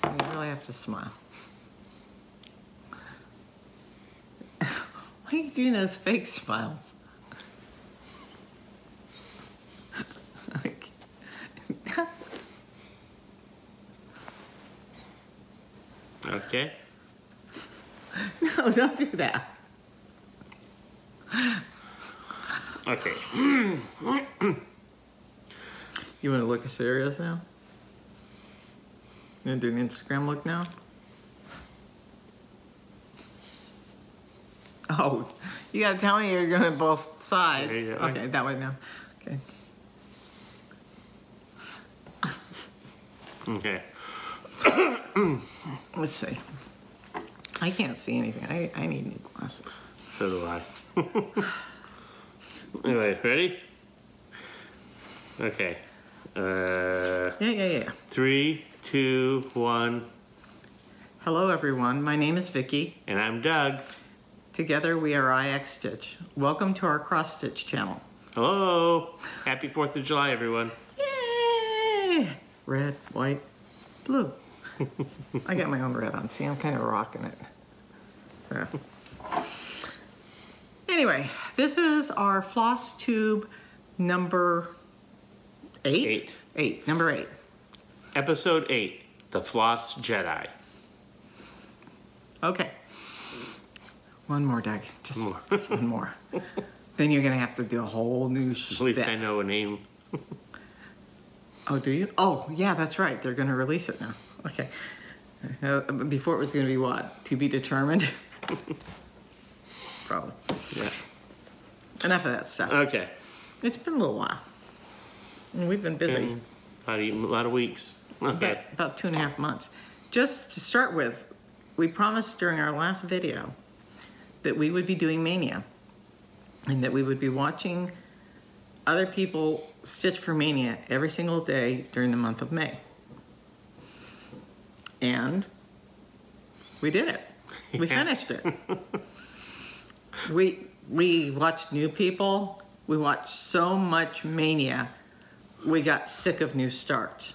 You really have to smile. Why are you doing those fake smiles? Okay. No, don't do that. Okay. You want to look serious now? You want to do an Instagram look now? Oh, you got to tell me you're doing both sides. There you go. Okay, that way now. Okay. Okay. Let's see. I can't see anything. I need new glasses. So do I. Anyway, ready? Okay. Yeah. 3, 2, 1. Hello, everyone. My name is Vicky. And I'm Doug. Together, we are IX Stitch. Welcome to our cross stitch channel. Hello. Happy 4th of July, everyone. Yay! Red, white, blue. I got my own red on. See, I'm kind of rocking it. Yeah. Anyway, this is our Flosstube number 8? 8. Number 8. Episode 8, The Floss Jedi. Okay. One more, Doug. Just one more. Then you're going to have to do a whole new At least I know a name. Oh, do you? Oh, yeah, that's right. They're going to release it now. Okay. Before it was going to be what? To be determined? Probably. Yeah. Enough of that stuff. Okay. It's been a little while. And we've been busy. A lot of weeks. Okay. About 2.5 months. Just to start with, we promised during our last video that we would be doing Mania and that we would be watching other people stitch for Mania every single day during the month of May. And we did it. We finished it. We watched new people. We watched so much Mania, we got sick of new starts.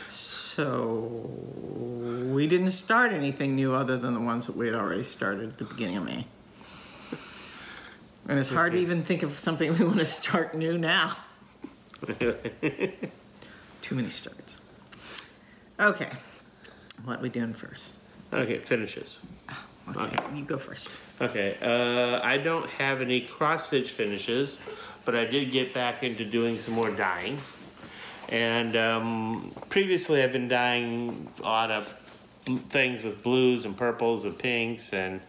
So we didn't start anything new other than the ones that we had already started at the beginning of May. And it's hard to even think of something we want to start new now. Too many starts. Okay, what are we doing first? Okay, finishes. Okay, you go first. Okay, I don't have any cross-stitch finishes, but I did get back into doing some more dyeing. And previously I've been dyeing a lot of things with blues and purples and pinks and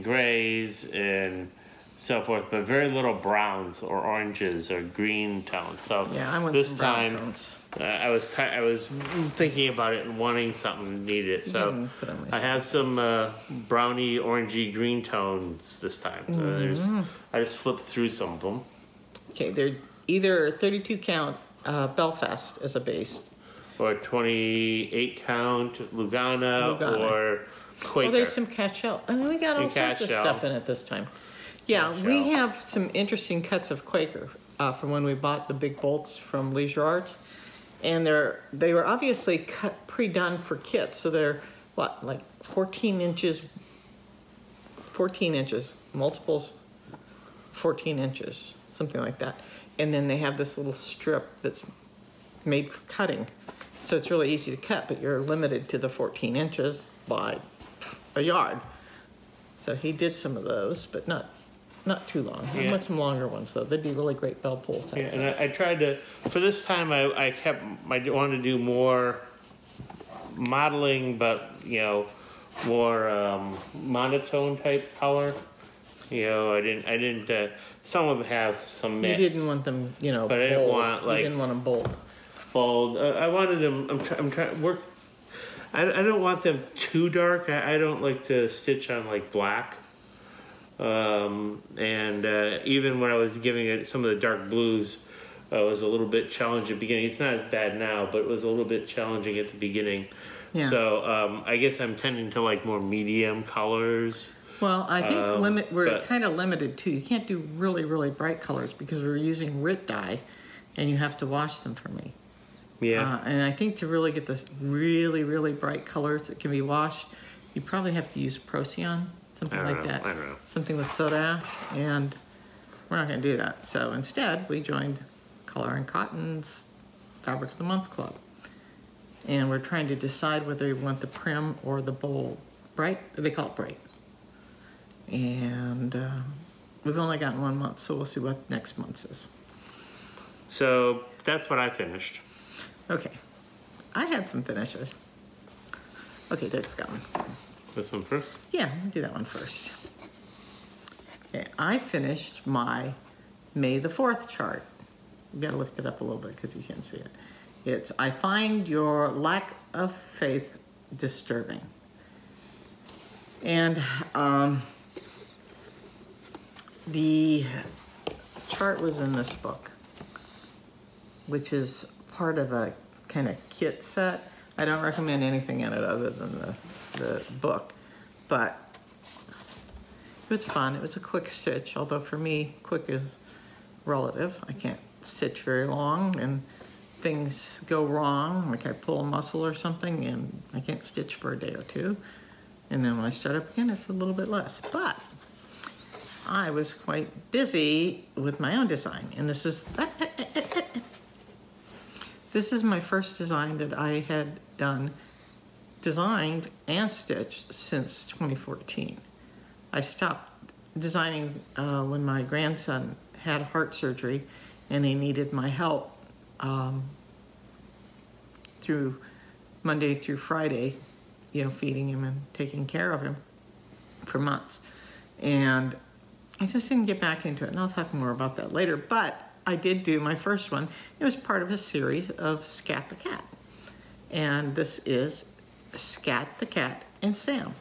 grays and so forth, but very little browns or oranges or green tones. So yeah, I want this some brown time tones. I was thinking about it and wanting something needed. So I have some browny, orangey, green tones this time. So I just flipped through some of them. Okay, they're either 32 count Belfast as a base, or 28 count Lugana. Or Quaker. Oh, there's some cat shell. I mean, we got all sorts of stuff in it this time. Yeah, we have some interesting cuts of Quaker from when we bought the big bolts from Leisure Arts. And they were obviously cut pre-done for kits. So they're, what, like 14 inches, multiples 14 inches, something like that. And then they have this little strip that's made for cutting. So it's really easy to cut, but you're limited to the 14 inches by a yard. So he did some of those, but not too long. Yeah. I want some longer ones though. They'd be really great bell pull type. Yeah, and I tried to, for this time I wanted to do more modeling, but you know, more monotone type color. You know, I didn't. Some of them have some mix. You didn't want them, you know, but bold. I didn't want like. You didn't want them bold. Bold. I wanted them. I'm trying to work. I don't want them too dark. I don't like to stitch on like black. And even when I was giving it some of the dark blues, it was a little bit challenging at the beginning. It's not as bad now, but it was a little bit challenging at the beginning. Yeah. So I guess I'm tending to like more medium colors. Well, I think we're kind of limited too. You can't do really, really bright colors because we're using RIT dye, and you have to wash them for me. Yeah. And I think to really get this really, really bright colors that can be washed, you probably have to use Procyon, something like that. I don't know. Something with soda ash, and we're not going to do that. So instead, we joined Color and Cotton's Fabric of the Month Club. And we're trying to decide whether we want the prim or the bold. Bright? They call it bright. And we've only gotten 1 month, so we'll see what next month's is. So that's what I finished. Okay. I had some finishes. Okay, Dick's got one. This one first? Yeah, we'll do that one first. Okay, I finished my May the 4th chart. You gotta lift it up a little bit because you can't see it. It's, I find your lack of faith disturbing. And the chart was in this book, which is part of a kind of kit set. I don't recommend anything in it other than the book, but it was fun. It was a quick stitch, although for me, quick is relative. I can't stitch very long, and things go wrong, like I pull a muscle or something, and I can't stitch for a day or two. And then when I start up again, it's a little bit less. But I was quite busy with my own design, and this is my first design that I had designed and stitched since 2014. I stopped designing when my grandson had heart surgery, and he needed my help through Monday through Friday, you know, feeding him and taking care of him for months. And I just didn't get back into it, and I'll talk more about that later. But I did do my first one. It was part of a series of Skat the Cat. And this is Skat the Cat and Sam.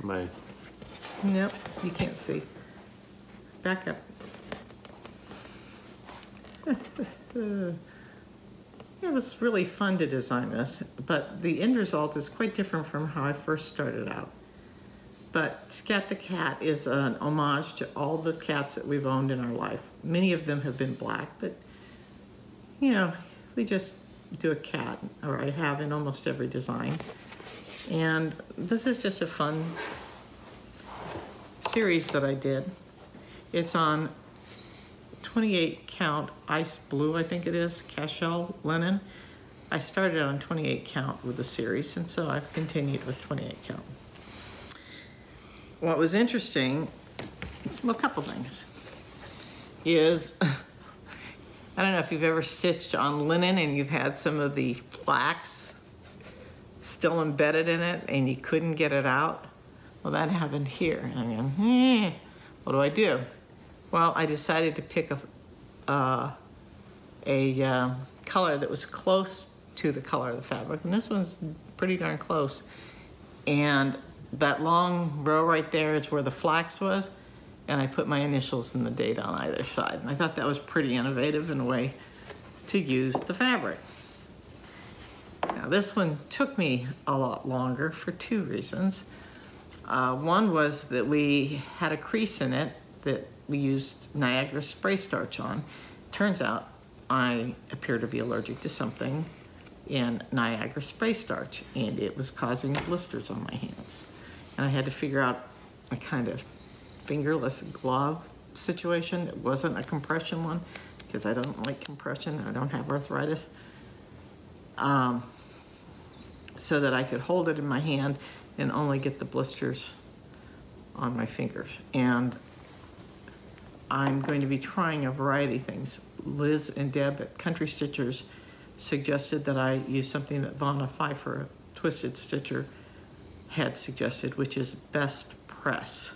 Nope, you can't see. Back up. It was really fun to design this, but the end result is quite different from how I first started out. But Skat the Cat is an homage to all the cats that we've owned in our life. Many of them have been black, but you know, we just do a cat, or I have in almost every design. And this is just a fun series that I did. It's on 28 count ice blue, I think it is, cashel linen. I started on 28 count with the series, and so I've continued with 28 count. What was interesting, well, a couple things, is I don't know if you've ever stitched on linen and you've had some of the flax still embedded in it and you couldn't get it out. Well, that happened here. I mean, what do I do? Well, I decided to pick a color that was close to the color of the fabric, and this one's pretty darn close. And that long row right there is where the flax was, and I put my initials and the date on either side. And I thought that was pretty innovative in a way to use the fabric. Now, this one took me a lot longer for two reasons. One was that we had a crease in it that we used Niagara spray starch on. Turns out I appear to be allergic to something in Niagara spray starch, and it was causing blisters on my hands. And I had to figure out a kind of fingerless glove situation that wasn't a compression one, because I don't like compression and I don't have arthritis. So that I could hold it in my hand and only get the blisters on my fingers. And I'm going to be trying a variety of things. Liz and Deb at Country Stitchers suggested that I use something that Vonna Pfeiffer, a Twisted Stitcher, had suggested, which is Best Press.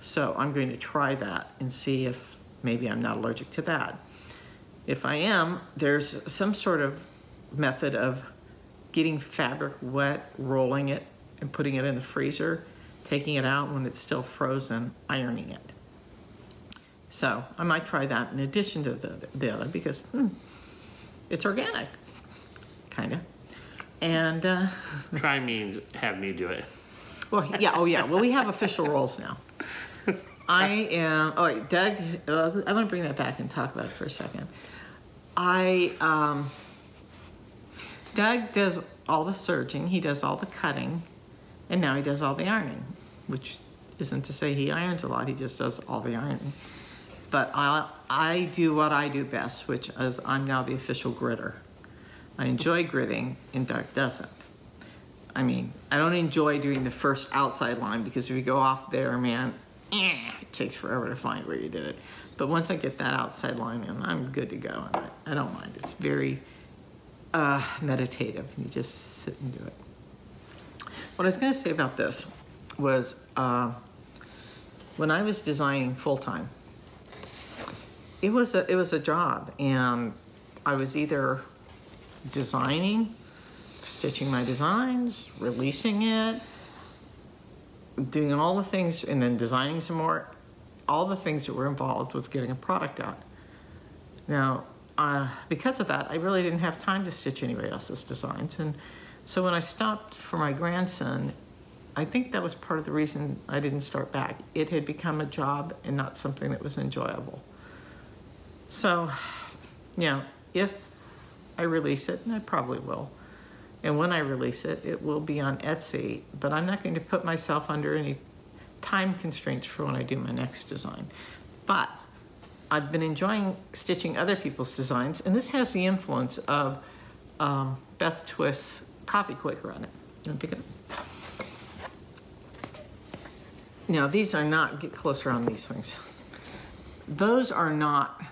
So I'm going to try that and see if maybe I'm not allergic to that. If I am, there's some sort of method of getting fabric wet, rolling it, and putting it in the freezer, taking it out when it's still frozen, ironing it. So I might try that in addition to the other, because it's organic, kind of. And try means have me do it. Well, yeah, oh yeah. Well, we have official rolls now. I am, oh wait, Doug, I want to bring that back and talk about it for a second. Doug does all the serging, he does all the cutting, and now he does all the ironing, which isn't to say he irons a lot, he just does all the ironing. But I do what I do best, which is I'm now the official gritter. I enjoy gritting, and Doug doesn't. I mean, I don't enjoy doing the first outside line, because if you go off there, man, it takes forever to find where you did it. But once I get that outside line in, I'm good to go. And I don't mind. It's very meditative. You just sit and do it. What I was going to say about this was when I was designing full-time, it was a job, and I was either designing, stitching my designs, releasing it, doing all the things, and then designing some more, all the things that were involved with getting a product out. Now, because of that, I really didn't have time to stitch anybody else's designs, and so when I stopped for my grandson, I think that was part of the reason I didn't start back. It had become a job and not something that was enjoyable. So, yeah, if I release it, and I probably will, and when I release it, it will be on Etsy, but I'm not going to put myself under any time constraints for when I do my next design. But I've been enjoying stitching other people's designs, and this has the influence of Beth Twist's coffee quaker on it. You want to pick it up? Now, these are not, get closer on these things. Those are not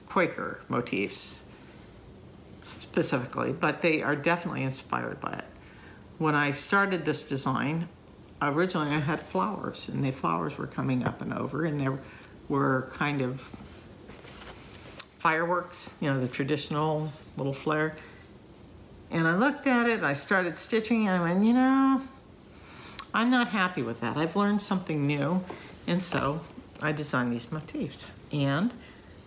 Quaker motifs specifically, but they are definitely inspired by it. When I started this design, originally I had flowers, and the flowers were coming up and over, and there were kind of fireworks, you know, the traditional little flare. And I looked at it, I started stitching, and I went, you know, I'm not happy with that. I've learned something new, and so I designed these motifs. And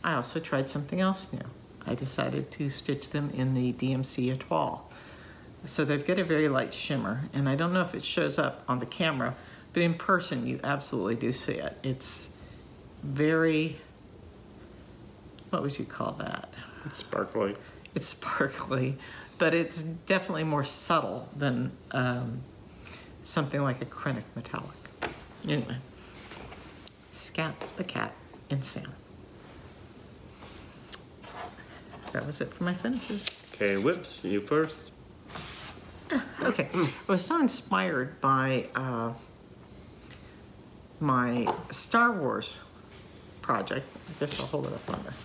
I also tried something else new. I decided to stitch them in the DMC Etoile. So they've got a very light shimmer, and I don't know if it shows up on the camera, but in person you absolutely do see it. It's very, what would you call that? It's sparkly. It's sparkly, but it's definitely more subtle than something like a Koenig metallic. Anyway, Skat the cat and Sam. That was it for my finishes. Okay, Whips, you first. Okay, I was so inspired by my Star Wars project. I guess I'll hold it up on this.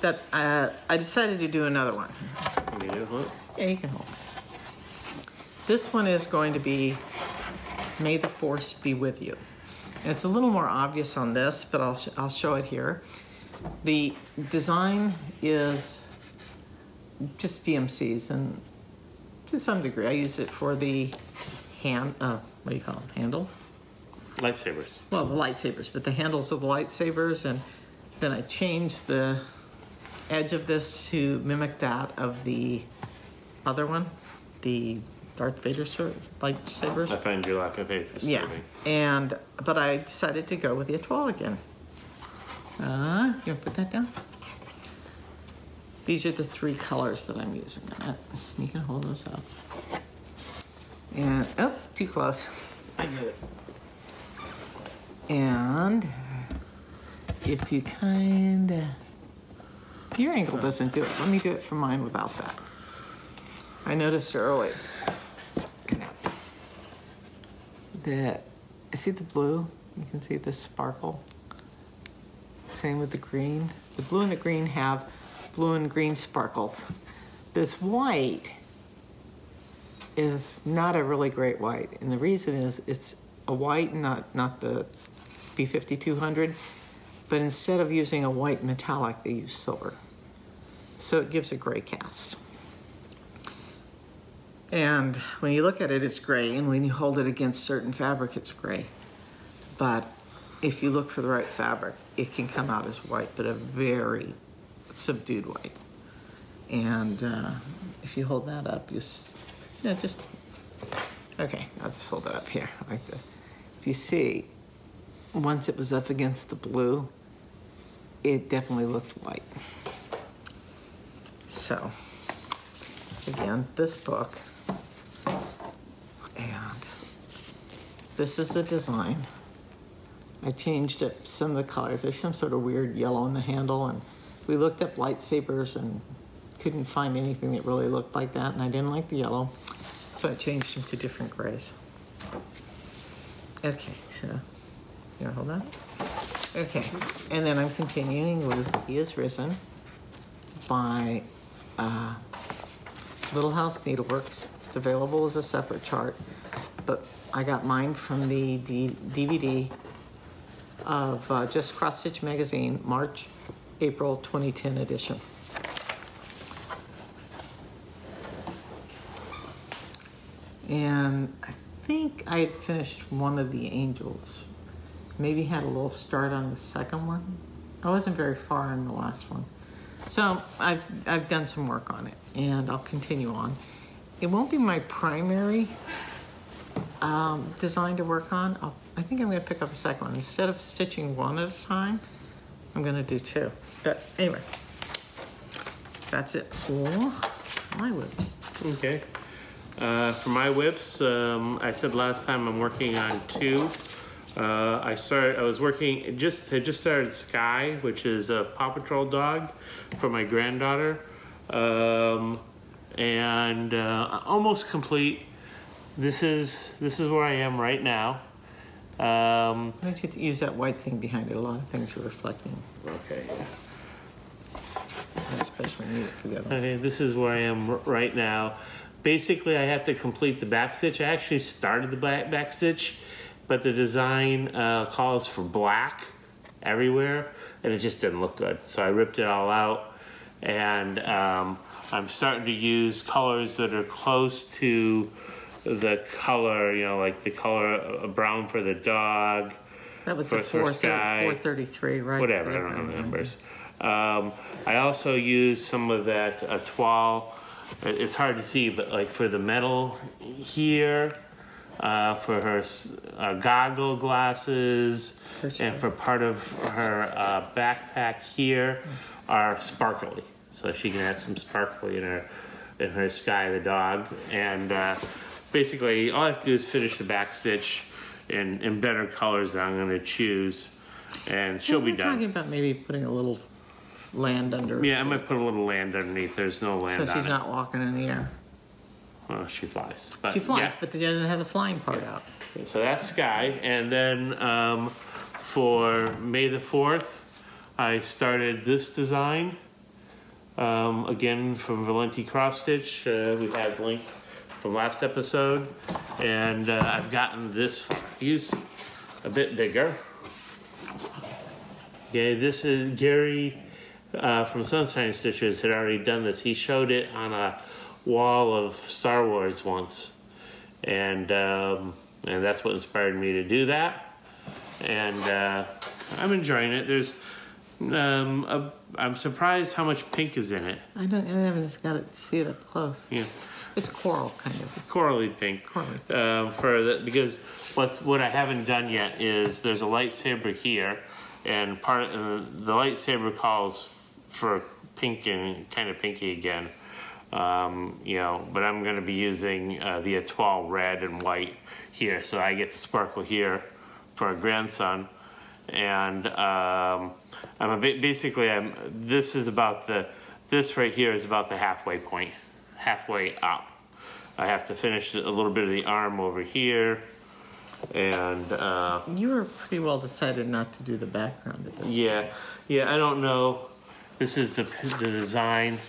That I decided to do another one. You need it, huh? Yeah, you can hold it. This one is going to be May the Force Be With You. And it's a little more obvious on this, but I'll show it here. The design is just DMCs, and to some degree I use it for the what do you call them, handle? Lightsabers. Well, the lightsabers, but the handles of the lightsabers, and then I changed the edge of this to mimic that of the other one, the Darth Vader lightsabers. I find your lack of faith disturbing. Yeah, but I decided to go with the Etoile again. You want to put that down? These are the 3 colors that I'm using on it. You can hold those up. And, oh, too close. I did it. And if you your angle doesn't do it. Let me do it for mine without that. I noticed early that, see the blue? You can see the sparkle. Same with the green. The blue and the green have blue and green sparkles. This white is not a really great white, and the reason is it's a white, not the B5200, but instead of using a white metallic, they use silver. So it gives a gray cast. And when you look at it, it's gray, and when you hold it against certain fabric, it's gray. But if you look for the right fabric, it can come out as white, but a very subdued white. And if you hold that up, okay, I'll just hold it up here like this. If you see, once it was up against the blue, it definitely looked white. So, again, this book, and this is the design. I changed up some of the colors. There's some sort of weird yellow in the handle, and we looked up lightsabers and couldn't find anything that really looked like that, and I didn't like the yellow, so I changed them to different grays. Okay, so, you wanna hold that? Okay, and then I'm continuing with He Is Risen by Little House Needleworks. It's available as a separate chart, but I got mine from the DVD of Just Cross Stitch Magazine, March, April 2010 edition. And I think I had finished one of the angels. Maybe had a little start on the second one. I wasn't very far in the last one. So I've done some work on it, and I'll continue on. It won't be my primary design to work on. I think I'm going to pick up a second one. Instead of stitching one at a time, I'm going to do two. But anyway, that's it for my whips. Okay. For my whips, I said last time I'm working on two. I had just started Skye, which is a Paw Patrol dog for my granddaughter. And almost complete. This is where I am right now. Why don't you use that white thing behind it? A lot of things are reflecting. Okay. I especially need it for the other one. Okay, this is where I am right now. Basically, I have to complete the back stitch. I actually started the back stitch, but the design calls for black everywhere, and it just didn't look good. So I ripped it all out, and I'm starting to use colors that are close to the color, you know, like the color brown for the dog. That was the 433, right? Whatever, I don't know the numbers. I also use some of that toile. It's hard to see, but like for the metal here, for her goggle glasses, and for part of her backpack here are sparkly. So she can add some sparkly in her Skye the dog. And basically all I have to do is finish the back stitch in better colors that I'm gonna choose, and she'll be done. Talking about maybe putting a little land under. Yeah, I might put a little land underneath. There's no land on it. So she's not walking in the air. Well, she flies. But She flies, yeah. but she doesn't have the flying part out. So that's Skye. And then for May the 4th, I started this design. Again, from Valenti cross stitch. We have link from last episode. And I've gotten this, he's a bit bigger. Okay, this is Gary from Sunshine Stitches had already done this. He showed it on a wall of Star Wars once, and that's what inspired me to do that. And I'm enjoying it. There's I'm surprised how much pink is in it. I haven't got to see it up close. Yeah, it's coral kind of. Corally pink. Corally. Because what I haven't done yet is there's a lightsaber here, and the lightsaber calls for pink and kind of pinky again. You know, but I'm going to be using the Etoile red and white here, so I get the sparkle here for a grandson. And this right here is about the halfway point, halfway up. I have to finish a little bit of the arm over here, and you were pretty well decided not to do the background of this. Yeah, I don't know. This is the design.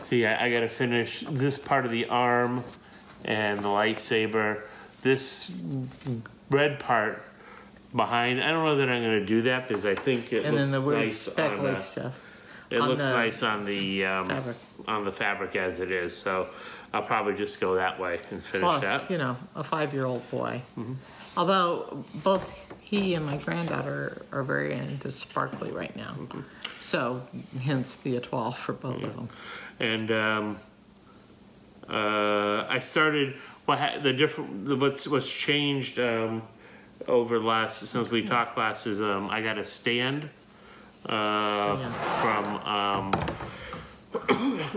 See, I got to finish this part of the arm and the lightsaber. This red part behind, I don't know that I'm going to do that because I think it looks nice on the stuff. It looks nice on the fabric as it is. So I'll probably just go that way and finish that. Plus, you know, a 5-year-old boy. Mm-hmm. Although both he and my granddaughter are very into sparkly right now. Mm-hmm. So hence the Etoile for both of them. And I started what's changed over last, since we talked last, is I got a stand from,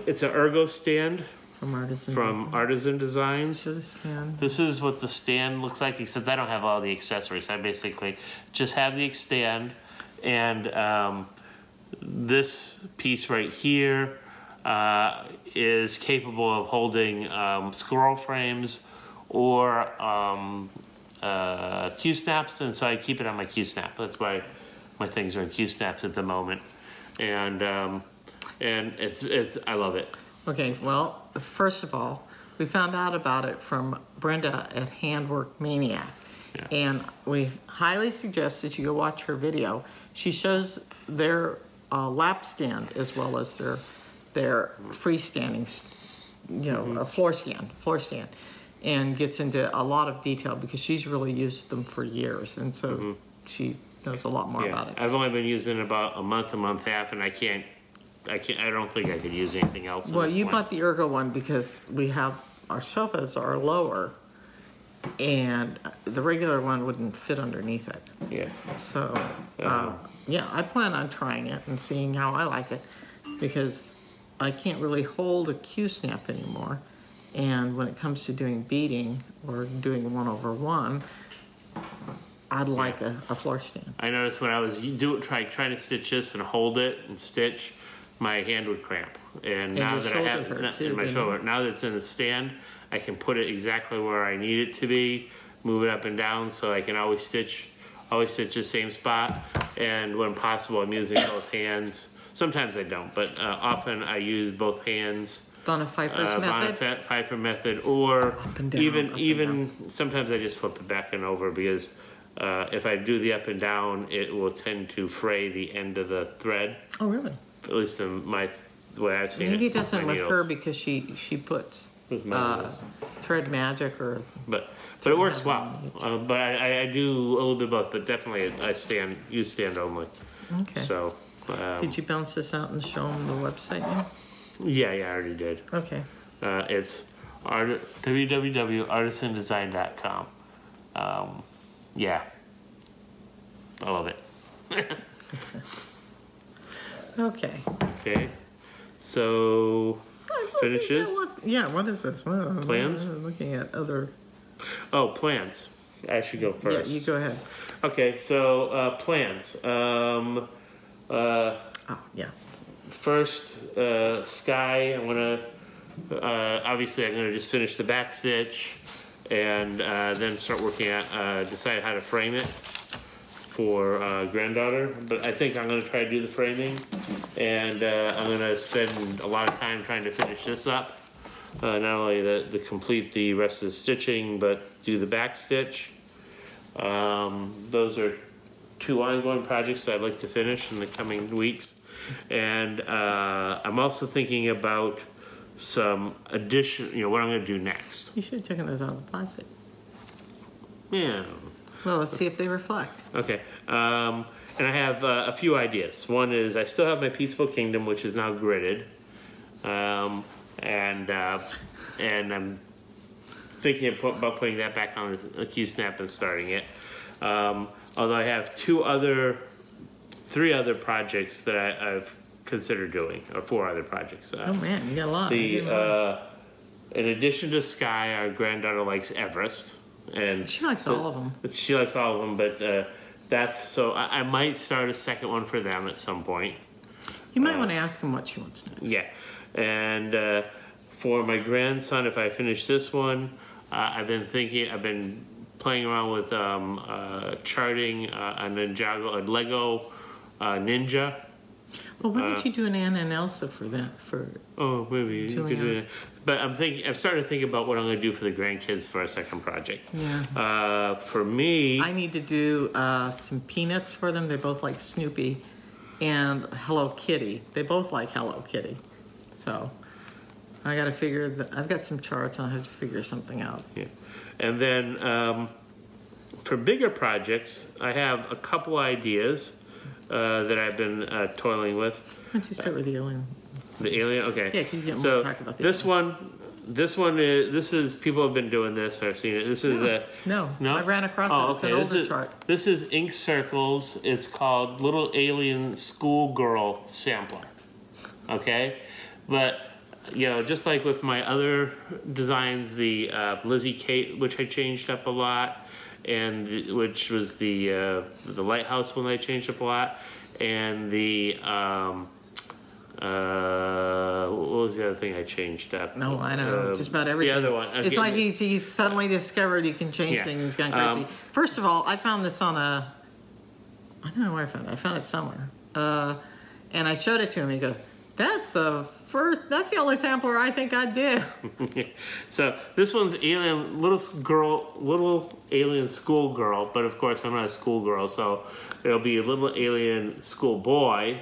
it's an Ergo stand From Artisan Designs. So the stand. This is what the stand looks like, except I don't have all the accessories. I basically just have the stand, and this piece right here is capable of holding scroll frames or Q-snaps, and so I keep it on my Q-snap. That's why my things are in Q-snaps at the moment, and it's I love it. Okay, well, first of all, we found out about it from Brenda at Handworkmaniac, and we highly suggest that you go watch her video. She shows their lap stand as well as their freestanding, a floor stand, and gets into a lot of detail because she's really used them for years, and so she knows a lot more about it. I've only been using it about a month and a half, and I don't think I could use anything else. Well, you bought the Ergo one because our sofas are lower, and the regular one wouldn't fit underneath it. Yeah. So, yeah, I plan on trying it and seeing how I like it, because I can't really hold a Q-snap anymore, and when it comes to doing beading or doing 1/1, I'd like a floor stand. I noticed when I was trying to stitch this and hold it and stitch, my hand would cramp. And now that I have my shoulder, now that it's in the stand, I can put it exactly where I need it to be, move it up and down, so I can always stitch the same spot. And when possible, I'm using both hands. Sometimes I don't, but often I use both hands. Vonna Pfeiffer's method? Vonna Pfeiffer method, or even sometimes I just flip it back and over, because if I do the up and down, it will tend to fray the end of the thread. Oh, really? At least in the way I've seen it. Maybe it doesn't with her because she puts thread magic or. But it works well. But I do a little bit of both, but definitely I use stand only. Okay. So. Did you bounce this out and show them the website now? Yeah, I already did. Okay. It's www.artisandesign.com. Yeah. I love it. Okay. Okay. So, finishes. What is this? Plans? I'm looking at other. Oh, plans. I should go first. Yeah, you go ahead. Okay, so plans. Yeah. First, Skye. Obviously I'm gonna just finish the back stitch, and then start working at decide how to frame it for granddaughter. But I think I'm gonna try to do the framing, and I'm gonna spend a lot of time trying to finish this up. Not only the complete the rest of the stitching, but do the back stitch. Those are two ongoing projects that I'd like to finish in the coming weeks. And I'm also thinking about some addition, what I'm going to do next. You should have taken those out of the plastic. Yeah. Well, let's see if they reflect. Okay. And I have a few ideas. One is I still have my Peaceful Kingdom, which is now gridded. And I'm thinking about putting that back on the Q-snap and starting it. Although I have three other projects that I've considered doing, or 4 other projects. Oh man, you got a lot. In addition to Skye, our granddaughter likes Everest, and she likes all of them. She likes all of them, but so I might start a second one for them at some point. You might want to ask him what she wants next. Yeah, and for my grandson, if I finish this one, I've been playing around with charting a Lego Ninja. Well, why don't you do an Anna and Elsa for that? Maybe you could do that. But I'm starting to think about what I'm going to do for the grandkids for a second project. Yeah. For me, I need to do some peanuts for them. They both like Snoopy, and Hello Kitty. They both like Hello Kitty. So I got to figure. I've got some charts. I'll have to figure something out. Yeah. And then for bigger projects, I have a couple ideas that I've been toiling with. Why don't you start with the alien? The alien? Okay. Yeah, because you get more to talk about this one, this one is, this is, people have been doing this, I've seen it. This is No, no? I ran across it. It's an older chart. This is Ink Circles. It's called Little Alien Schoolgirl Sampler. Okay? But, you know, just like with my other designs, the Lizzie Kate, which I changed up a lot, and which was the Lighthouse one I changed up a lot, and the what was the other thing I changed up? No, I don't know. Just about everything. The other one. It's like he's suddenly discovered he can change things. He's gone crazy. First of all, I found this on I don't know where I found it. I found it somewhere. And I showed it to him. He goes, that's the only sampler I think I did. So this one's little alien schoolgirl, but of course I'm not a schoolgirl, so it'll be a little alien schoolboy.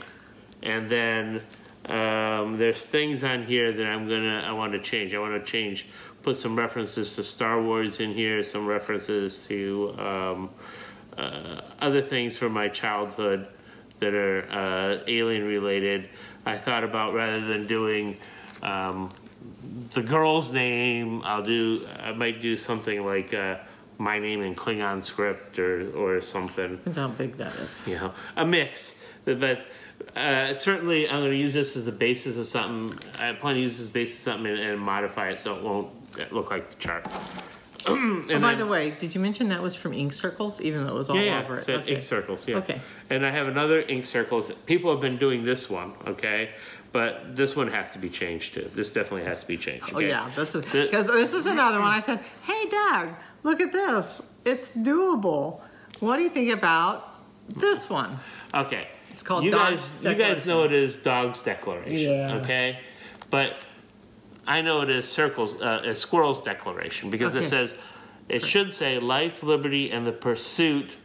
And then there's things on here that I want to change. I want to put some references to Star Wars in here, some references to other things from my childhood that are alien related. I thought about, rather than doing the girl's name, I might do something like my name in Klingon script or something. Depends how big that is. You know, a mix. But certainly I'm going to use this as a basis of something. I plan to use this as a basis of something and modify it so it won't look like the chart. By the way, did you mention that was from Ink Circles, even though it was all over it? Ink Circles, yeah. Okay. And I have another Ink Circles. People have been doing this one, okay? But this one has to be changed too. This definitely has to be changed. Okay? Oh yeah, because this is another one. I said, hey Doug, look at this. It's doable. What do you think about this one? Okay. It's called you Dog's guys, you guys know it as Dog's Declaration, okay? But I know it as Squirrel's Declaration, because it says, it should say life, liberty, and the pursuits,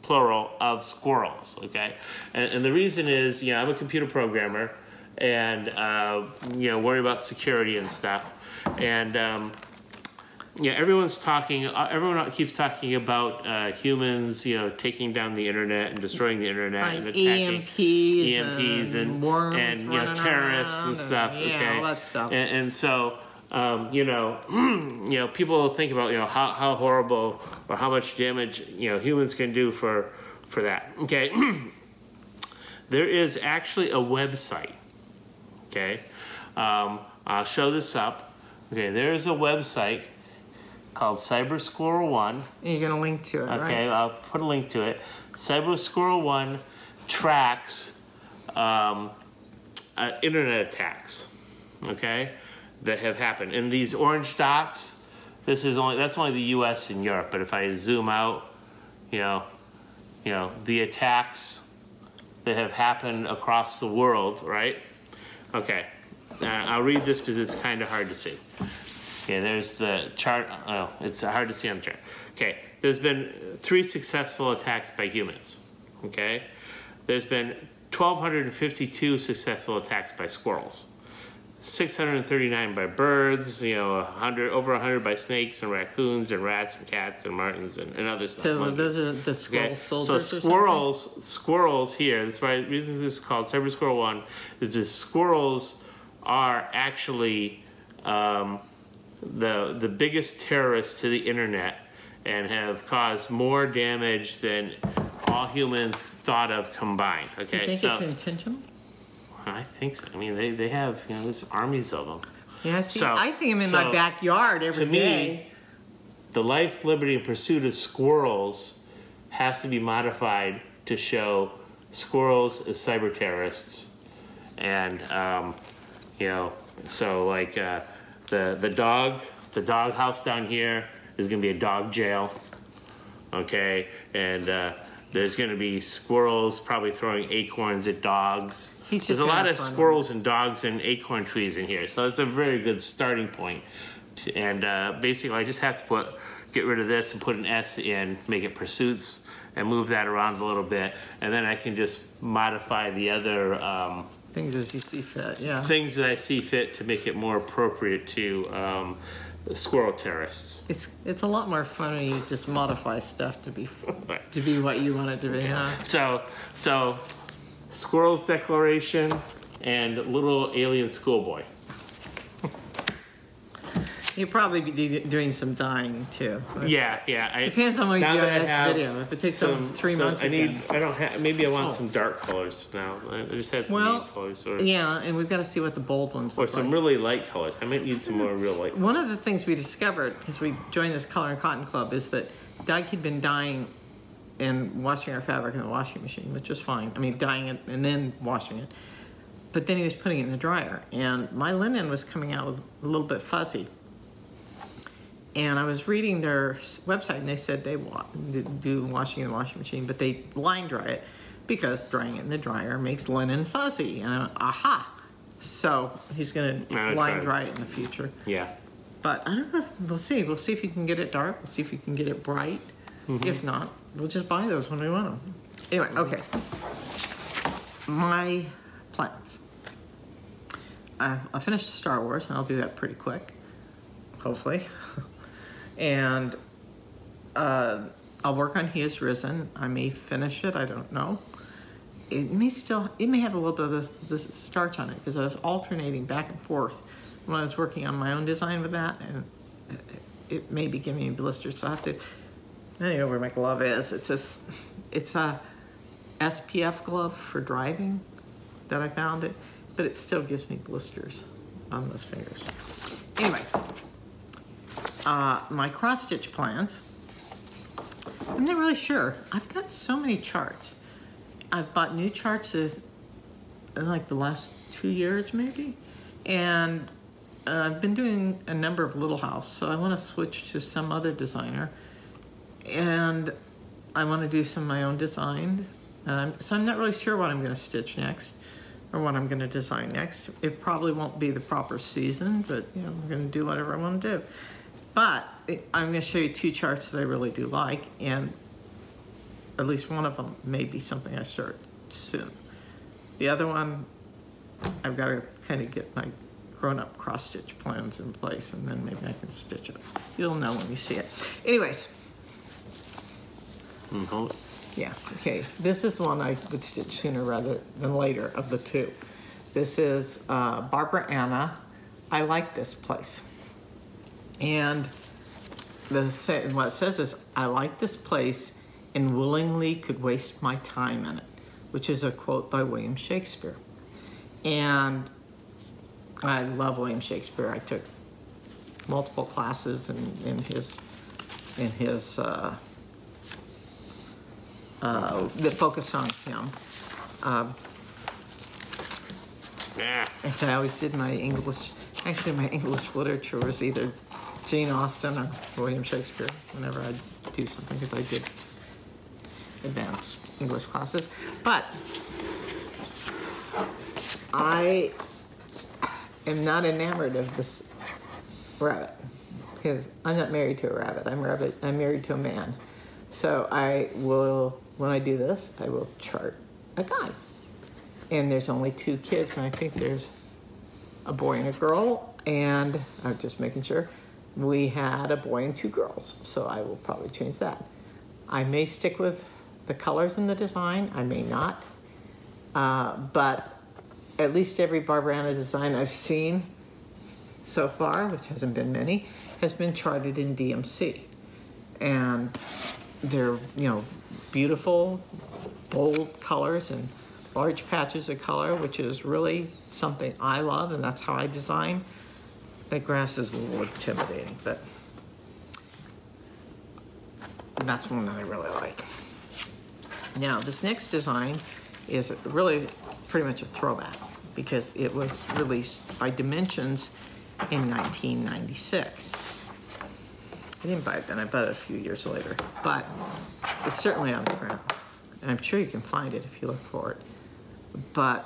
plural, of squirrels, okay? And the reason is, you know, I'm a computer programmer, and, you know, worry about security and stuff. And, yeah, everyone keeps talking about humans, you know, taking down the internet and destroying the internet, like and attacking EMPs and worms and you know, terrorists and stuff. Yeah, all that stuff. And so, you know, people think about, you know, how horrible or how much damage, you know, humans can do for that. Okay, there is actually a website. Okay, I'll show this up. Okay, there is a website called Cyber Squirrel 1. You're going to link to it, right? Okay, I'll put a link to it. Cyber Squirrel 1 tracks internet attacks, okay, that have happened. And these orange dots, that's only the US and Europe, but if I zoom out, you know, the attacks that have happened across the world, right? Okay, I'll read this because it's kind of hard to see. Okay, there's the chart. Oh, it's hard to see on the chart. Okay, there's been 3 successful attacks by humans. Okay, there's been 1,252 successful attacks by squirrels, 639 by birds, you know, over 100 by snakes and raccoons and rats and cats and martins and other stuff. So those are the squirrel soldiers. So squirrels here. That's why the reason this is called Cyber Squirrel 1 is because squirrels are actually the biggest terrorists to the internet and have caused more damage than all humans thought of combined. Okay, do you think it's intentional? I think so. I mean, they have, you know, there's armies of them. Yeah, I see them in my backyard every day. To me, the life, liberty, and pursuit of squirrels has to be modified to show squirrels as cyber terrorists, and you know, so like the dog house down here is going to be a dog jail, okay, and there's going to be squirrels probably throwing acorns at dogs. There's a lot of squirrels and dogs and acorn trees in here, so it's a very good starting point. And basically, I just have to get rid of this and put an S in, make it pursuits, and move that around a little bit, and then I can just modify the other things as you see fit. Yeah. Things that I see fit to make it more appropriate to squirrel terrorists. It's a lot more fun when you just modify stuff to be what you want it to be. Okay. Huh? So Squirrel's Declaration and Little Alien Schoolboy. You'll probably be doing some dyeing too. Yeah. Depends on what you do on the next video. If it takes almost 3 months again. Maybe I want some dark colors now. I just had some neat colors. Yeah, and we've got to see what the bold ones look like. Or some really light colors. I might need some more real light colors. One of the things we discovered, because we joined this Color and Cotton Club, is that Doug had been dyeing and washing our fabric in the washing machine, which was fine. I mean, dyeing it and then washing it. But then he was putting it in the dryer, and my linen was coming out with a little bit fuzzy. And I was reading their website, and they said they do washing in the washing machine, but they line dry it because drying it in the dryer makes linen fuzzy. And I went, aha! So he's going to line dry it in the future. Yeah. But I don't know. We'll see. We'll see if you can get it dark. We'll see if you can get it bright. If not, we'll just buy those when we want them. Anyway, okay. My plans. I finished Star Wars, and I'll do that pretty quick, hopefully. And I'll work on He Is Risen. I may finish it. I don't know. It may have a little bit of this starch on it because I was alternating back and forth when I was working on my own design with that, and it may be giving me blisters. So I have to. I don't know where my glove is. It's a SPF glove for driving that I found it, but it still gives me blisters on those fingers. Anyway, my cross stitch plans. I'm not really sure. I've got so many charts. I've bought new charts in like the last 2 years maybe, and I've been doing a number of Little House, so I want to switch to some other designer. And I want to do some of my own design. So I'm not really sure what I'm going to stitch next or what I'm going to design next. It probably won't be the proper season, but you know, I'm going to do whatever I want to do. But I'm going to show you 2 charts that I really do like, and at least one of them may be something I start soon. The other one, I've got to kind of get my grown-up cross-stitch plans in place, and then maybe I can stitch it. You'll know when you see it. Anyways. Yeah, okay. This is the one I would stitch sooner rather than later of the 2. This is Barbara Anna. I like this place. And what it says is, I like this place and willingly could waste my time in it, which is a quote by William Shakespeare. And I love William Shakespeare. I took multiple classes in his that focus on him. And I always did my English. Actually, my English literature was either Jane Austen or William Shakespeare whenever I do something, because I did advanced English classes. But I am not enamored of this rabbit because I'm not married to a rabbit. I'm married to a man. So I will, when I do this, I will chart a guy. And there's only 2 kids, and I think there's a boy and a girl, and I'm just making sure. We had a boy and 2 girls, so I will probably change that. I may stick with the colors in the design, I may not. But at least every Barbara Anna design I've seen so far, which hasn't been many, has been charted in DMC. And they're, you know, beautiful, bold colors and large patches of color, which is really something I love, and that's how I design. That grass is a little intimidating, but that's one that I really like. Now, this next design is really pretty much a throwback because it was released by Dimensions in 1996. I didn't buy it then, I bought it a few years later, but it's certainly on print, and I'm sure you can find it if you look for it. But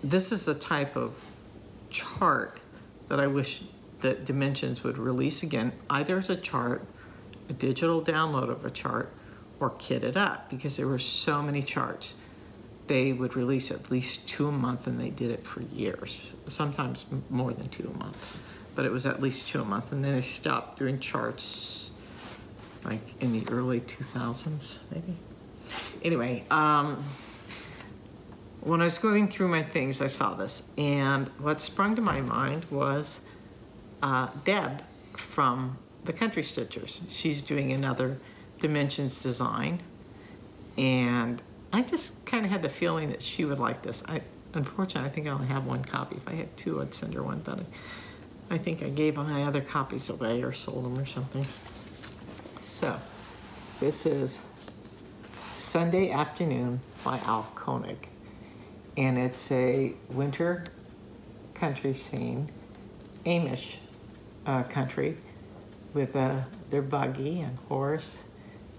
this is the type of chart that I wish that Dimensions would release again, either as a chart, a digital download of a chart, or kit it up, because there were so many charts. They would release at least 2 a month, and they did it for years, sometimes more than 2 a month. But it was at least 2 a month, and then they stopped doing charts like in the early 2000s, maybe. Anyway, when I was going through my things, I saw this, and what sprung to my mind was Deb from the Country Stitchers. She's doing another Dimensions design, and I just kind of had the feeling that she would like this. Unfortunately, I think I only have one copy. If I had two, I'd send her one, but I think I gave my other copies away or sold them or something. So, this is Sunday Afternoon by Koenig, and it's a winter country scene, Amish country, with their buggy and horse.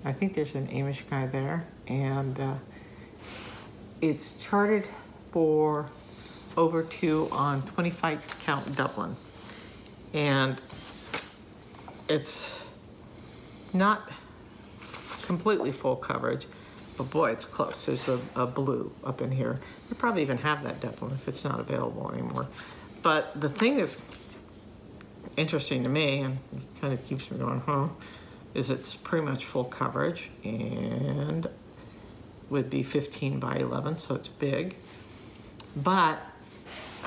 I think there's an Amish guy there, and it's charted for over 2 on 25 count Dublin, and it's not completely full coverage, but boy, it's close. There's a blue up in here. They probably even have that Dublin if it's not available anymore. But the thing that's interesting to me, and kind of keeps me going, is it's pretty much full coverage, and would be 15 by 11, so it's big. But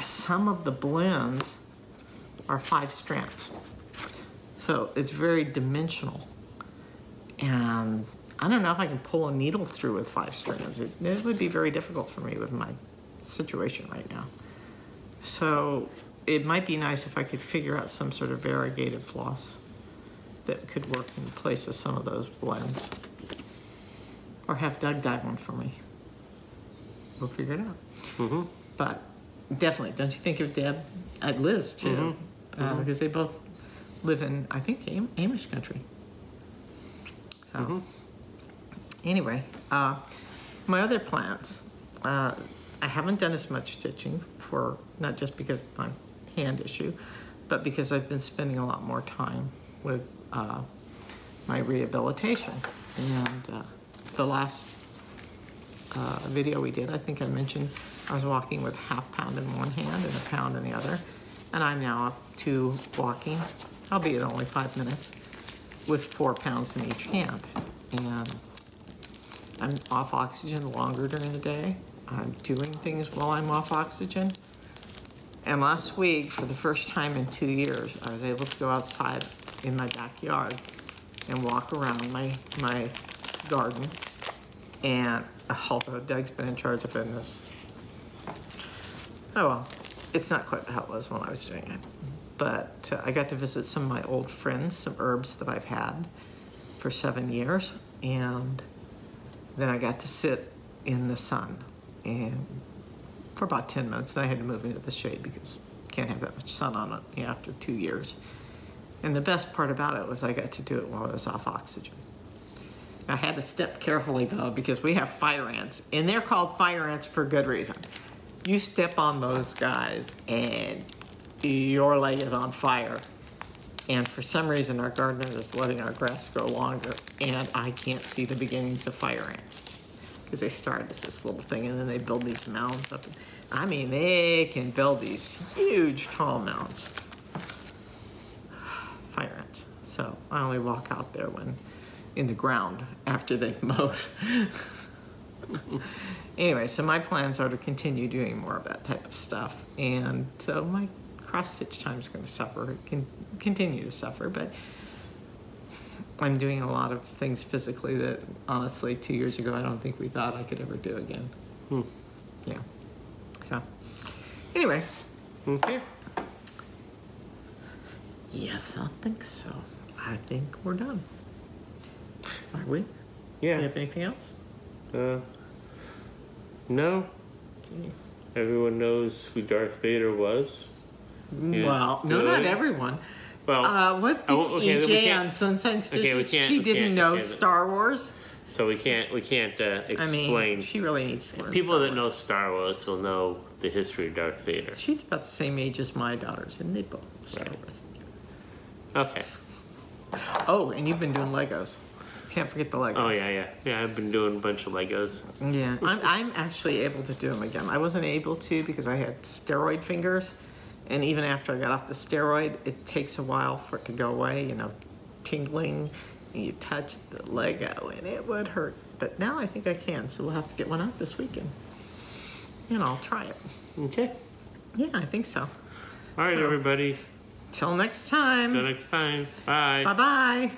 some of the blends are 5 strands. So it's very dimensional. And I don't know if I can pull a needle through with 5 strands. It would be very difficult for me with my situation right now. So it might be nice if I could figure out some sort of variegated floss that could work in place of some of those blends. Or have Doug dye one for me. We'll figure it out. Mm-hmm. But definitely, don't you think of Deb? Liz, too. Mm-hmm. Because they both live in, I think, Amish country. So, anyway, my other plans. I haven't done as much stitching for, not just because of my hand issue, but because I've been spending a lot more time with my rehabilitation. And the last video we did, I think I mentioned I was walking with ½ pound in one hand and 1 pound in the other. And I'm now up to walking, albeit only 5 minutes, with 4 pounds in each hand. And I'm off oxygen longer during the day. I'm doing things while I'm off oxygen. And last week, for the first time in 2 years, I was able to go outside in my backyard and walk around my garden. And although Doug's been in charge of this, oh well, it's not quite how it was when I was doing it. But I got to visit some of my old friends, some herbs that I've had for 7 years. And then I got to sit in the sun and for about 10 minutes. Then I had to move into the shade because you can't have that much sun on it after 2 years. And the best part about it was I got to do it while I was off oxygen. I had to step carefully though, because we have fire ants, and they're called fire ants for good reason. You step on those guys and your leg is on fire. And for some reason our gardener is letting our grass grow longer, and I can't see the beginnings of fire ants. Because they start as this little thing and then they build these mounds up. I mean, they can build these huge tall mounds. Fire ants. So I only walk out there when in the ground after they've mowed. Anyway, so my plans are to continue doing more of that type of stuff. And so my cross-stitch time is going to suffer. It can continue to suffer, but I'm doing a lot of things physically that, honestly, 2 years ago, I don't think we thought I could ever do again. Yeah. So, anyway. Okay. Yes, I think so. I think we're done. Are we? Yeah. Do you have anything else? No. Okay. Everyone knows who Darth Vader was. Well, no, not everyone. Well, what did EJ on Sunshine Stitches? She didn't know Star Wars. So we can't explain. I mean, she really needs to learn People Star that know Star Wars will know the history of Darth Vader. She's about the same age as my daughters, and they both know Star Wars. Okay. Oh, and you've been doing Legos. Can't forget the Legos. Oh yeah. I've been doing a bunch of Legos. Yeah, I'm actually able to do them again. I wasn't able to because I had steroid fingers, and even after I got off the steroid, it takes a while for it to go away. You know, tingling, and you touch the Lego, and it would hurt. But now I think I can, so we'll have to get one out this weekend, and I'll try it. Okay. Yeah, I think so. All right, everybody. Till next time. Till next time. Bye. Bye-bye.